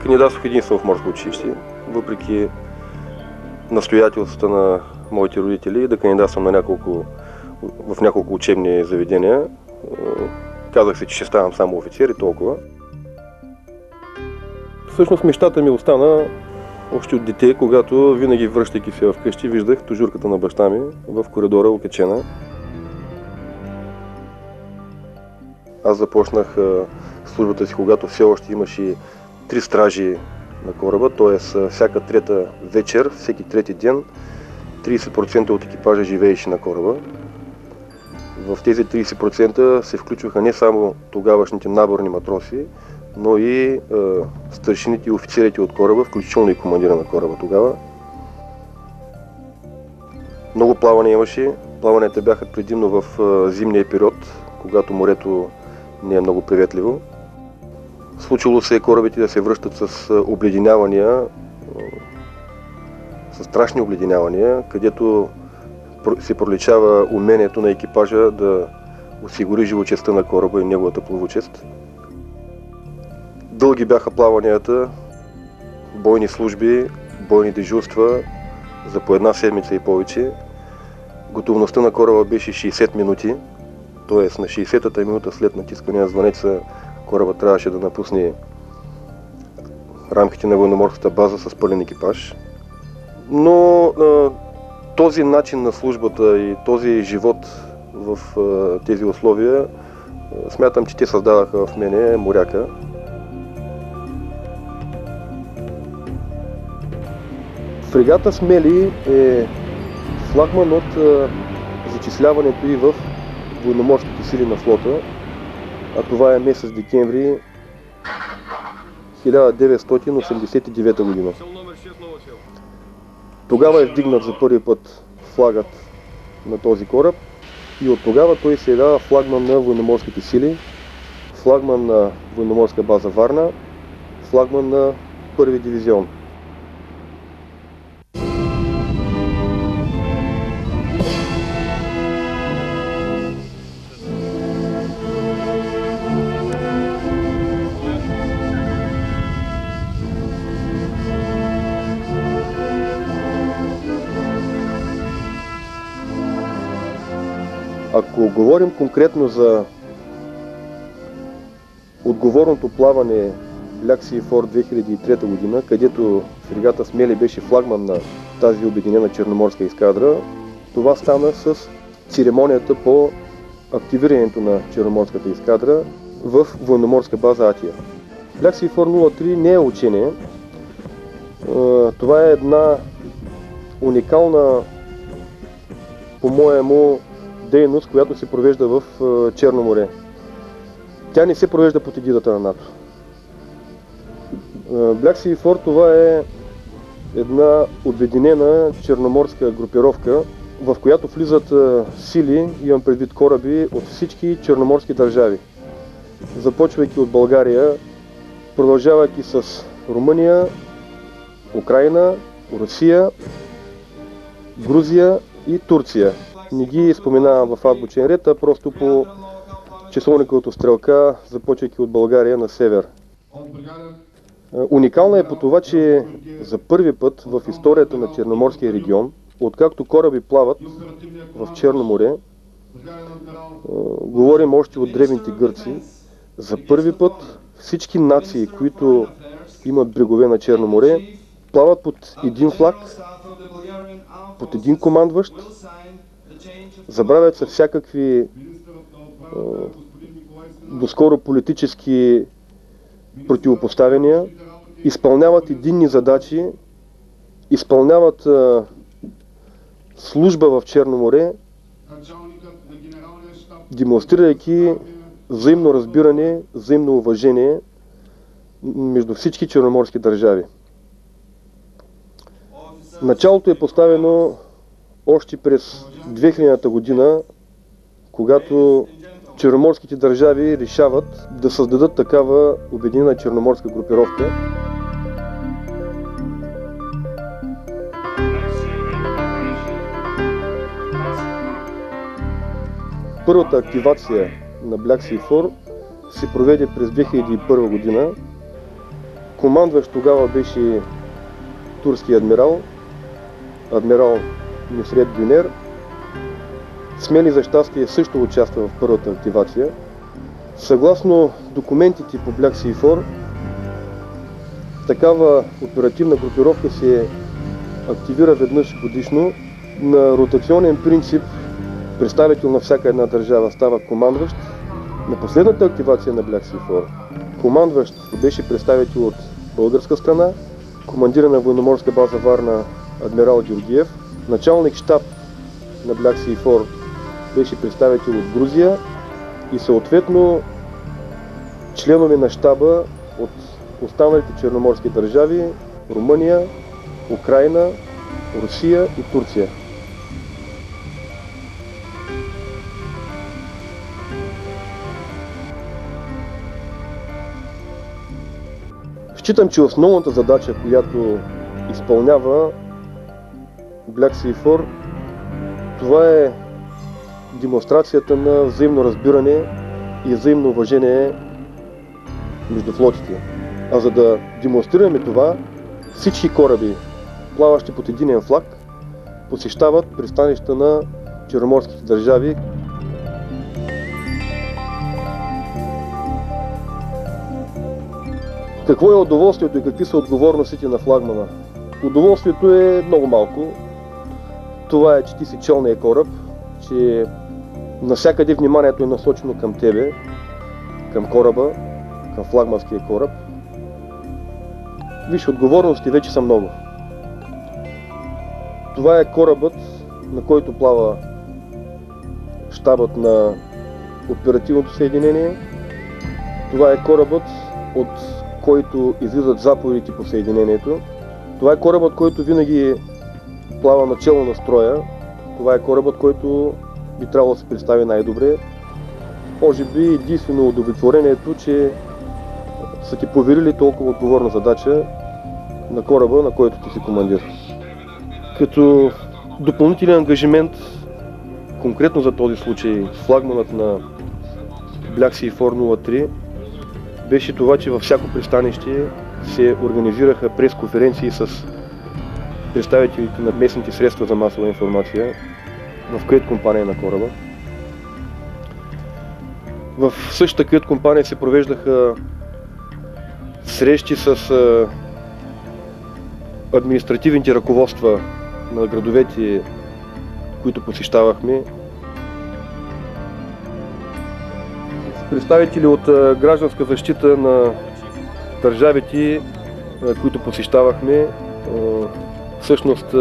кандидатствах единствено в морско училище, въпреки настоятелствата на моите родители да кандидатствам в няколко учебни заведения. Казах се, че ще ставам само офицер и толкова. Всъщност мечтата ми остана още от дете, когато винаги връщайки се вкъщи, виждах тужурката на баща ми в коридора окачена. Аз започнах службата си, когато все още имаше 3 стражи на кораба, т.е. всяка трета вечер, всеки трети ден, 30% от екипажа живееше на кораба. В тези 30% се включваха не само тогавашните наборни матроси, но и старшините и офицерите от кораба, включително и командира на кораба тогава. Много плаване имаше. Плаванията бяха предимно в зимния период, когато морето не е много приветливо. Случило се корабите да се връщат с обледенявания, с страшни обледенявания, където се проличава умението на екипажа да осигури живочестта на кораба и неговата плавучест. Дълги бяха плаванията, бойни служби, бойни дежурства за по една седмица и повече. Готовността на кораба беше 60 минути, т.е. на 60-та минута след натискане на звънеца кораба трябваше да напусне рамките на военноморската база с пълен екипаж. Но този начин на службата и този живот в тези условия, смятам, че те създадаха в мене моряка. Фрегата Смели е флагман от зачисляването и в военноморските сили на флота, а това е месец декември 1989 година. Тогава е вдигнат за първи път флагът на този кораб и от тогава той се явява флагман на военноморските сили, флагман на военноморска база Варна, флагман на първи дивизион. Ако говорим конкретно за отговорното плаване Black Sea Fort 2003 година, където фрегата Смели беше флагман на тази обединена черноморска ескадра, това стана с церемонията по активирането на черноморската ескадра в военноморска база Атия. Black Sea Fort 03 не е учение. Това е една уникална, по-моему, дейност, която се провежда в Черно море. Тя не се провежда под егидата на НАТО. Black Sea Fort това е една обединена черноморска групировка, в която влизат сили, имам предвид кораби, от всички черноморски държави. Започвайки от България, продължавайки с Румъния, Украйна, Русия, Грузия и Турция. Не ги споменавам в азбучен ред, а просто по часовниковата стрелка, започвайки от България на север. Уникална е по това, че за първи път в историята на Черноморския регион, откакто кораби плават в Черно море, говорим още от древните гърци, за първи път всички нации, които имат брегове на Черно море, плават под един флаг, под един командващ. Забравят се всякакви доскоро политически противопоставяния, изпълняват единни задачи, изпълняват служба в Черно море, демонстрирайки взаимно разбиране, взаимно уважение между всички черноморски държави. Началото е поставено още през 2000-та година, когато черноморските държави решават да създадат такава обединена черноморска групировка. Първата активация на Black Sea Fort се проведе през 2001 година, Командващ тогава беше турски адмирал Нусрет Гюнер. Смели за щастие също участва в първата активация. Съгласно документите по Black Sea 4, такава оперативна групировка се активира веднъж годишно. На ротационен принцип представител на всяка една държава става командващ. На последната активация на Black Sea 4 командващ беше представител от българска страна, командира на военноморска база Варна адмирал Георгиев, началник щаб на Black Sea 4 беше представител от Грузия и съответно членове на щаба от останалите черноморски държави Румъния, Украйна, Русия и Турция. Считам, че основната задача, която изпълнява Black Sea 4, това е демонстрацията на взаимно разбиране и взаимно уважение между флотите. А за да демонстрираме това, всички кораби, плаващи под единен флаг, посещават пристанища на черноморските държави. Какво е удоволствието и какви са отговорностите на флагмана? Удоволствието е много малко. Това е, че ти си челният кораб, че навсякъде вниманието е насочено към тебе, към кораба, към флагманския кораб. Виж, отговорности вече са много. Това е корабът, на който плава щабът на оперативното съединение. Това е корабът, от който излизат заповедите по съединението. Това е корабът, който винаги плава начело на строя. Това е корабът, който би трябвало да се представи най-добре. Може би единствено удовлетворението, че са ти поверили толкова отговорна задача на кораба, на който ти си командир. Като допълнителен ангажимент, конкретно за този случай, флагманът на Black Sea 403 беше това, че във всяко пристанище се организираха пресконференции с представителите на местните средства за масова информация в кают-компания на кораба. В същата кают-компания се провеждаха срещи с административните ръководства на градовете, които посещавахме. Представители от гражданска защита на държавите, които посещавахме, всъщност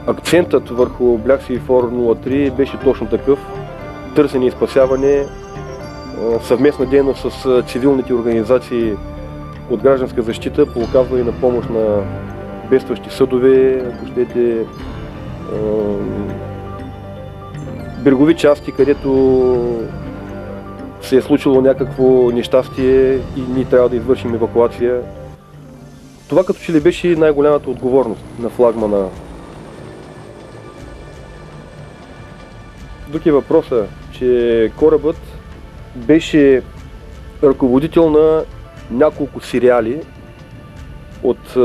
акцентът върху Black Sea 403 беше точно такъв: търсене и спасяване, съвместна дейност с цивилните организации от гражданска защита по оказване на помощ на бедстващи съдове, ако щете, брегови части, където се е случило някакво нещастие и ние трябва да извършим евакуация. Това като че ли беше най-голямата отговорност на флагмана. Друг е въпросът, че корабът беше ръководител на няколко сериали от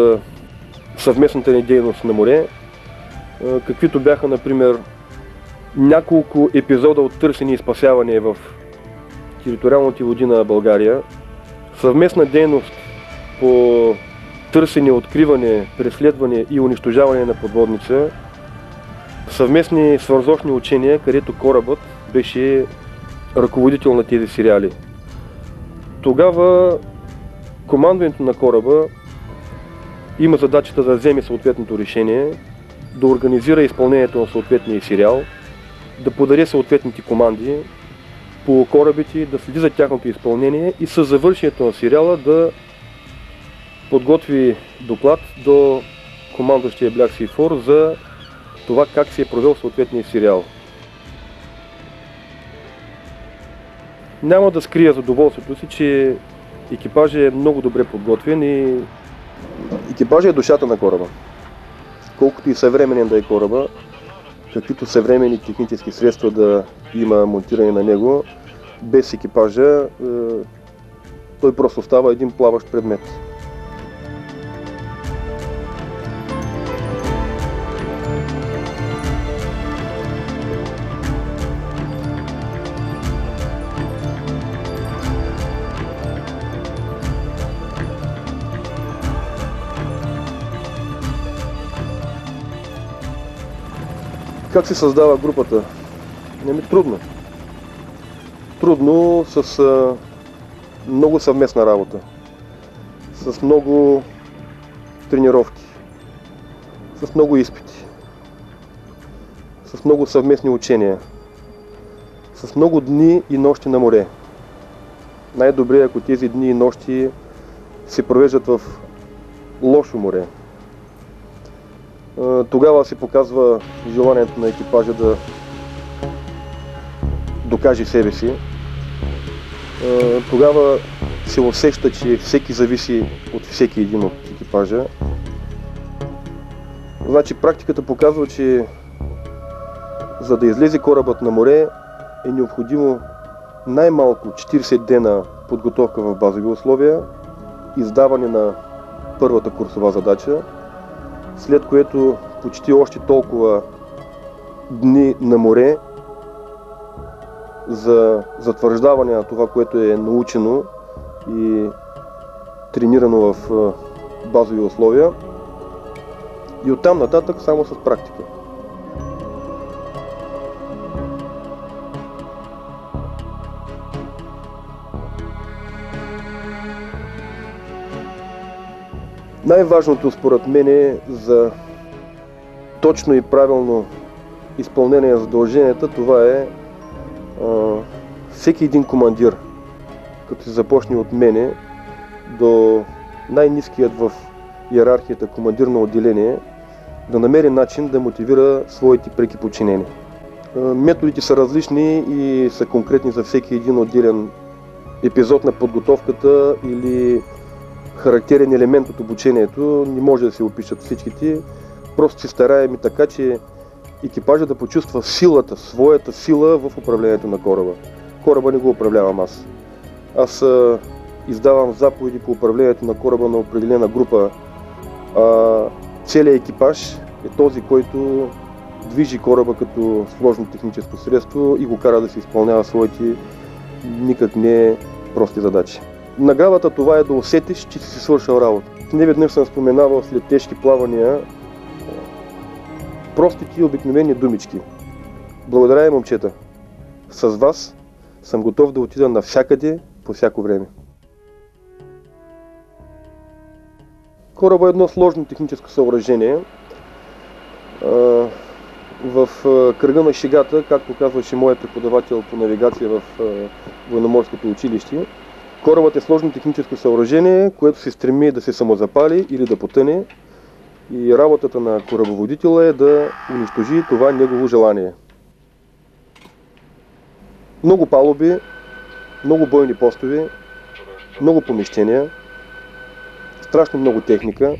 съвместната ни дейност на море, каквито бяха, например, няколко епизода от търсене и спасяване в териториалните води на България, съвместна дейност по търсене, откриване, преследване и унищожаване на подводница, съвместни свързочни учения, където корабът беше ръководител на тези сериали. Тогава командването на кораба има задачата да вземе съответното решение, да организира изпълнението на съответния сериал, да подаде съответните команди по корабите, да следи за тяхното изпълнение и със завършението на сериала да подготви доклад до командващия Black Sea 4 за това как се е провел съответния сериал. Няма да скрия задоволството си, че екипажът е много добре подготвен и екипажът е душата на кораба. Колкото и съвременен да е кораба, каквито съвременни технически средства да има монтиране на него, без екипажа той просто става един плаващ предмет. Как се създава групата? Трудно. Трудно с много съвместна работа, с много тренировки, с много изпити, с много съвместни учения, с много дни и нощи на море. Най-добре е, ако тези дни и нощи се провеждат в лошо море. Тогава се показва желанието на екипажа да докаже себе си. Тогава се усеща, че всеки зависи от всеки един от екипажа. Значи практиката показва, че за да излезе корабът на море е необходимо най-малко 40 дена подготовка в базови условия, издаване на първата курсова задача, след което почти още толкова дни на море за затвърждаване на това, което е научено и тренирано в базови условия, и оттам нататък само с практика. Най-важното според мен е за точно и правилно изпълнение на задълженията, това е всеки един командир, като се започне от мене до най-ниският в иерархията командир на отделение, да намери начин да мотивира своите преки подчинени. Методите са различни и са конкретни за всеки един отделен епизод на подготовката или характерен елемент от обучението. Не може да се опишат всичките. Просто се стараем и така, че екипажа да почувства силата, своята сила в управлението на кораба. Кораба не го управлявам аз. Аз издавам заповеди по управлението на кораба на определена група. Целият екипаж е този, който движи кораба като сложно техническо средство и го кара да се изпълнява своите никак не прости задачи. Наградата това е да усетиш, че си свършил работа. Неведнъж съм споменавал след тежки плавания простите и обикновени думички. Благодаря ви, момчета. С вас съм готов да отида навсякъде, по всяко време. Корабът е едно сложно техническо съоръжение. В кръга на шегата, както казваше моят преподавател по навигация в военноморското училище, корабът е сложно техническо съоръжение, което се стреми да се самозапали или да потъне, и работата на корабоводителя е да унищожи това негово желание. Много палуби, много бойни постове, много помещения, страшно много техника,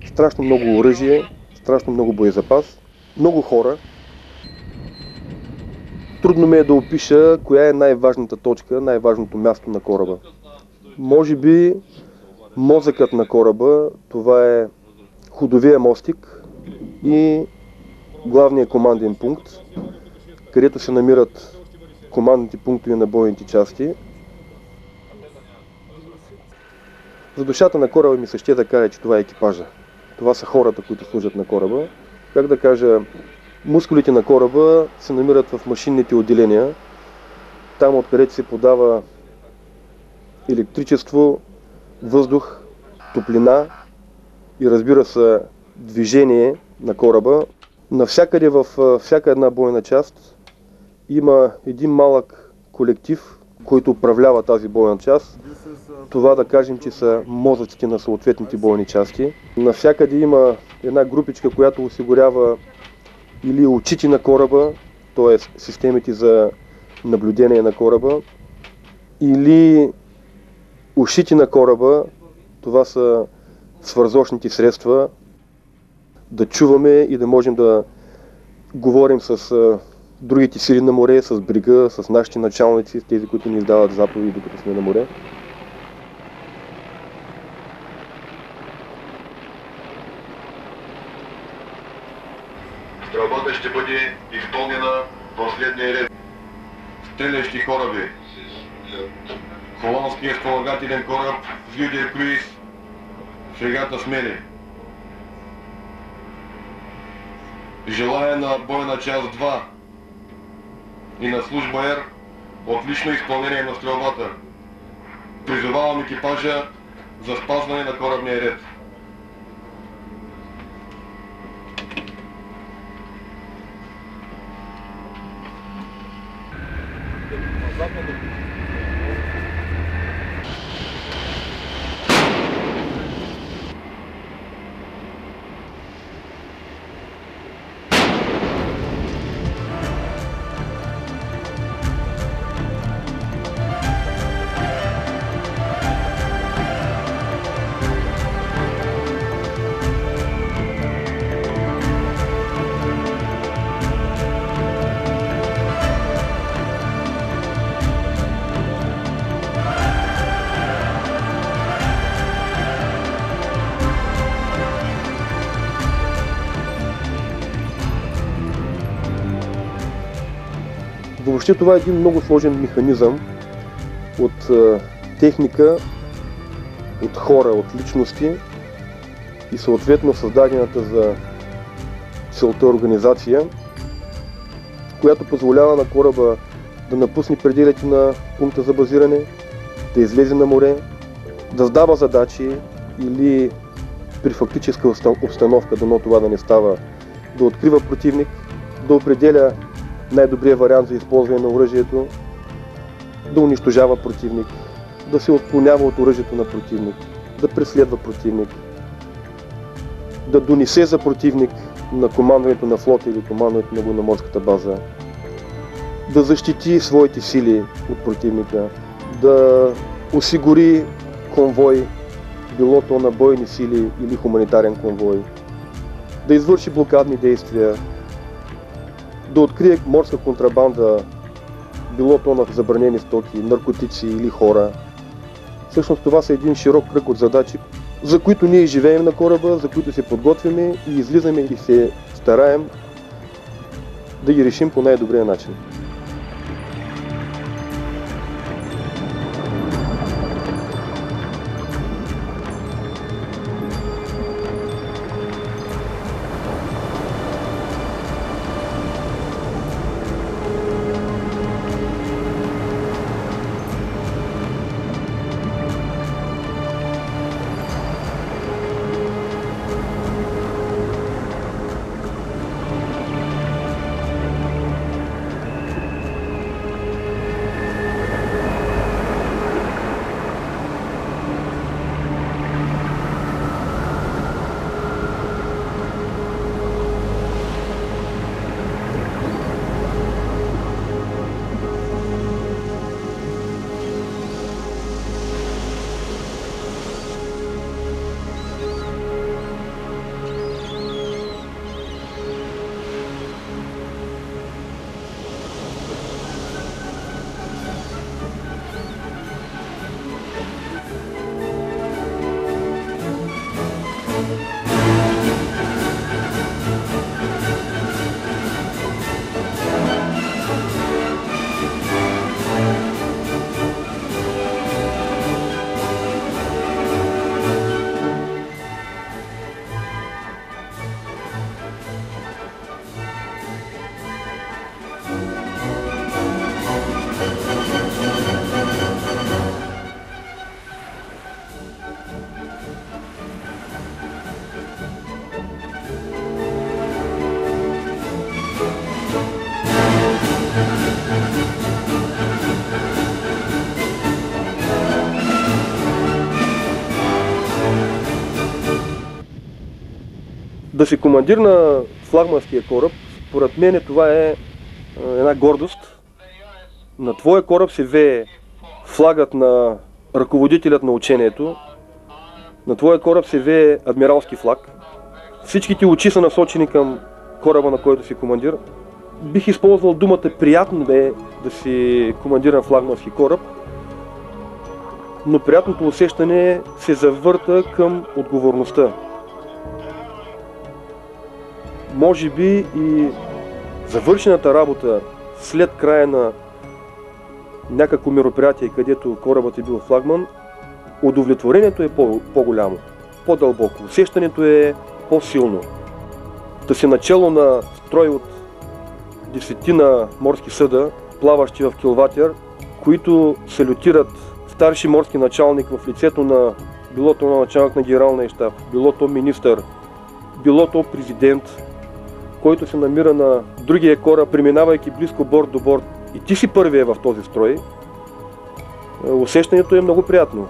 страшно много оръжие, страшно много боезапас, много хора. Трудно ми е да опиша коя е най-важната точка, най-важното място на кораба. Може би мозъкът на кораба, това е ходовия мостик и главния команден пункт, където се намират командните пунктове на бойните части. За душата на кораба ми се ще да кажа, че това е екипажа. Това са хората, които служат на кораба. Как да кажа, мускулите на кораба се намират в машинните отделения, там откъдето се подава електричество, въздух, топлина и разбира се движение на кораба. Навсякъде във всяка една бойна част има един малък колектив, който управлява тази бойна част. Това да кажем, че са мозъците на съответните бойни части. Навсякъде има една групичка, която осигурява или очите на кораба, т.е. системите за наблюдение на кораба, или ушите на кораба, това са свързочните средства, да чуваме и да можем да говорим с другите сили на море, с брига, с нашите началници, с тези, които ни издават заповеди, докато сме на море. Стрелбата ще бъде изпълнена в следния ред. Стрелящи кораби. Холандския спомагателен кораб Вюдер Круиз, фрегата Смели. Желая на бойна част 2 и на служба Р отлично изпълнение на стрелбата. Призовавам екипажа за спазване на корабния ред. Въобще това е един много сложен механизъм от техника, от хора, от личности и съответно създадената за целта организация, която позволява на кораба да напусне пределите на пункта за базиране, да излезе на море, да задава задачи или при фактическа обстановка, дано това да не става, да открива противник, да определя най-добрият вариант за използване на оръжието, да унищожава противник, да се отклонява от оръжието на противник, да преследва противник, да донесе за противник на командването на флота или командването на военноморската база, да защити своите сили от противника, да осигури конвой, било то на бойни сили или хуманитарен конвой, да извърши блокадни действия, да открие морска контрабанда, било то на забранени стоки, наркотици или хора. Всъщност това са един широк кръг от задачи, за които ние живеем на кораба, за които се подготвяме и излизаме и се стараем да ги решим по най-добрия начин. Да си командир на флагманския кораб, според мен това е една гордост. На твоя кораб се вее флагът на ръководителят на учението, на твоя кораб се вее адмиралски флаг. Всичките очи са насочени към кораба, на който си командир. Бих използвал думата приятно да е да си командиран флагмански кораб, но приятното усещане се завърта към отговорността. може би и завършената работа след края на някакво мероприятие, където корабът е бил флагман, удовлетворението е по-голямо, по-дълбоко, усещането е по-силно. Да си начело на строй от 10 морски съда, плаващи в килватер, които салютират старши морски началник в лицето на било то на началник на генералния щаб, било то министър, било то президент, който се намира на другия кораб, преминавайки близко борд до борд, и ти си първия в този строй, усещането е много приятно.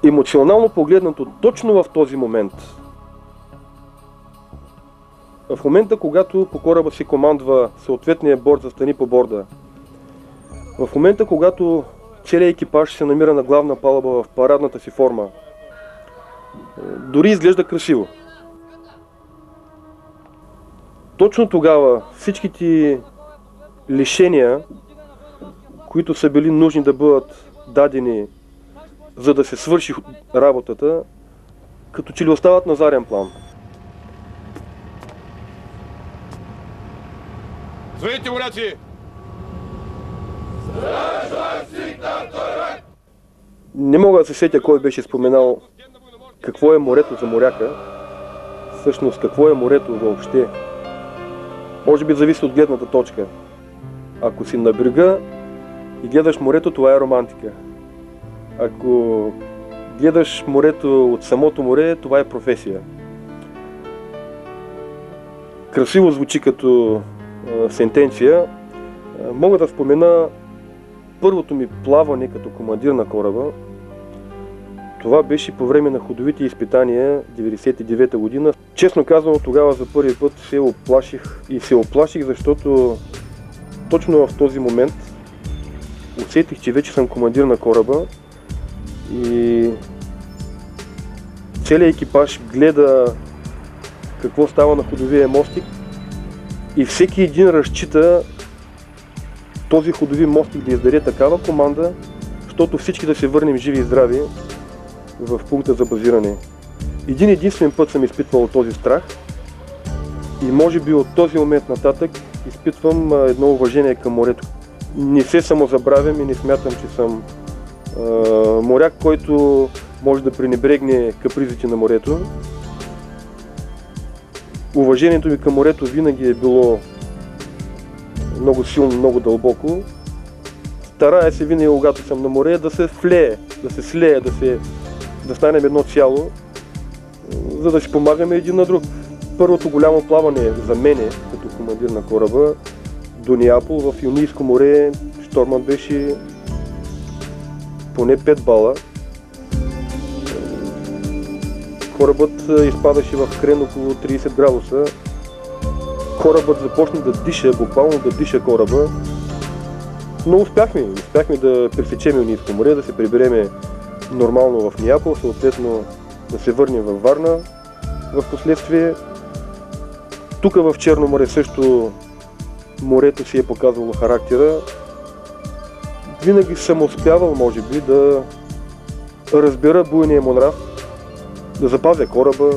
Емоционално погледнато, точно в този момент, в момента, когато по кораба си командва съответния борд за стани по борда, в момента, когато целият екипаж се намира на главна палуба в парадната си форма, дори изглежда красиво. Точно тогава всички ти лишения, които са били нужни да бъдат дадени, за да се свърши работата, като че ли остават на заден план. Звъните, моряци! Не мога да се сетя кой беше споменал какво е морето за моряка. Всъщност какво е морето въобще. Може би зависи от гледната точка. Ако си на брега и гледаш морето, това е романтика. Ако гледаш морето от самото море, това е професия. Красиво звучи като сентенция. Мога да спомена първото ми плаване като командир на кораба. Това беше по време на ходовите изпитания 1999 година. Честно казано, тогава за първи път се оплаших. И се оплаших, защото точно в този момент усетих, че вече съм командир на кораба и целият екипаж гледа какво става на ходовия мостик и всеки един разчита този ходови мостик да издаде такава команда, защото всички да се върнем живи и здрави в пункта за базиране. Един единствен път съм изпитвал този страх и може би от този момент нататък изпитвам едно уважение към морето. Не се самозабравям и не смятам, че съм моряк, който може да пренебрегне капризите на морето. Уважението ми към морето винаги е било много силно, много дълбоко. Старая се винаги, когато съм на море, да се влее, да се слее, да станем едно цяло, за да си помагаме един на друг. Първото голямо плаване за мене, като командир на кораба, до Неапол в Йонийско море, штормът беше поне 5 бала. Корабът изпадаше в крен около 30 градуса. Корабът започна да диша, буквално да диша кораба. Но успяхме да пресечем Йонийско море, да се прибереме нормално в Неапол, съответно да се върнем във Варна в последствие. Тук в Черно море също морето си е показвало характера. Винаги съм успявал, може би, да разбера буйния му нрав, да запазя кораба,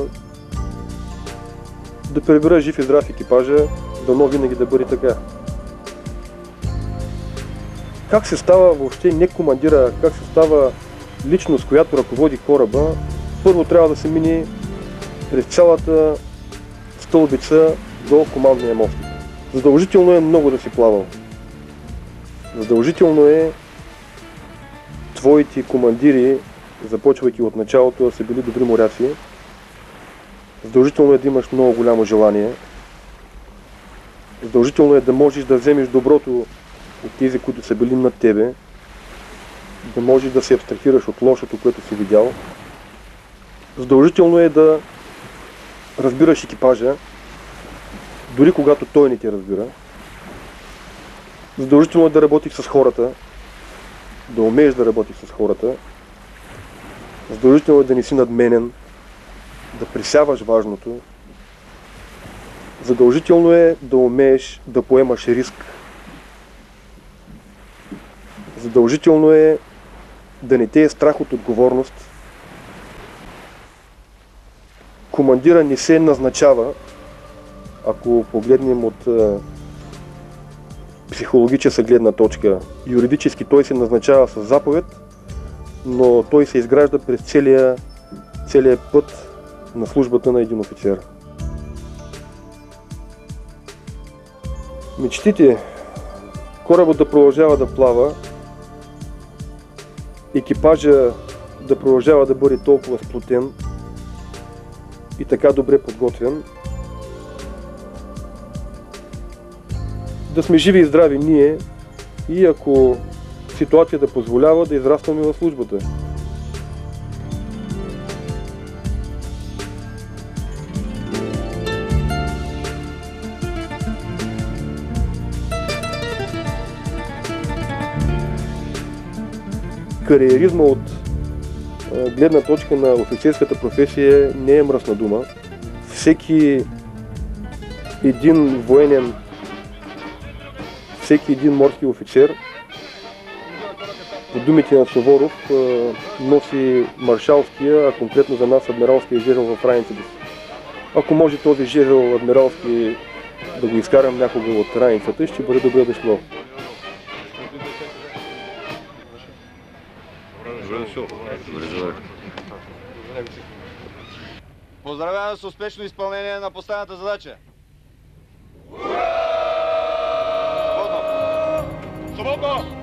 да прибера жив и здрав екипажа, дано винаги да бъде така. Как се става въобще не командира, как се става личност, която ръководи кораба? Първо трябва да се мине през цялата стълбица до командния мостик. Задължително е много да си плавал. Задължително е твоите командири, започвайки от началото, да са били добри моряци. Задължително е да имаш много голямо желание. Задължително е да можеш да вземеш доброто от тези, които са били над тебе. Да можеш да се абстрахираш от лошото, което си видял. Задължително е да разбираш екипажа, дори когато той не те разбира. Задължително е да работиш с хората, да умееш да работиш с хората. Задължително е да не си надменен, да пресяваш важното. Задължително е да умееш да поемаш риск. Задължително е да не те е страх от отговорност. Командира не се назначава, ако погледнем от психологическа гледна точка. Юридически той се назначава с заповед, но той се изгражда през целия път на службата на един офицер. Мечтите корабът да продължава да плава, екипажа да продължава да бъде толкова сплотен и така добре подготвен, да сме живи и здрави ние и ако ситуацията позволява, да израстваме в службата. Кариеризма от гледна точка на офицерската професия не е мръсна дума. Всеки един военен, всеки един морски офицер, по думите на Суворов, носи маршалския, а конкретно за нас адмиралския жезъл в раниците си. Ако може този жезъл адмиралски да го изкарам някога от раницата, ще бъде добре дошло. Поздравявам с успешно изпълнение на поставената задача! Свободно!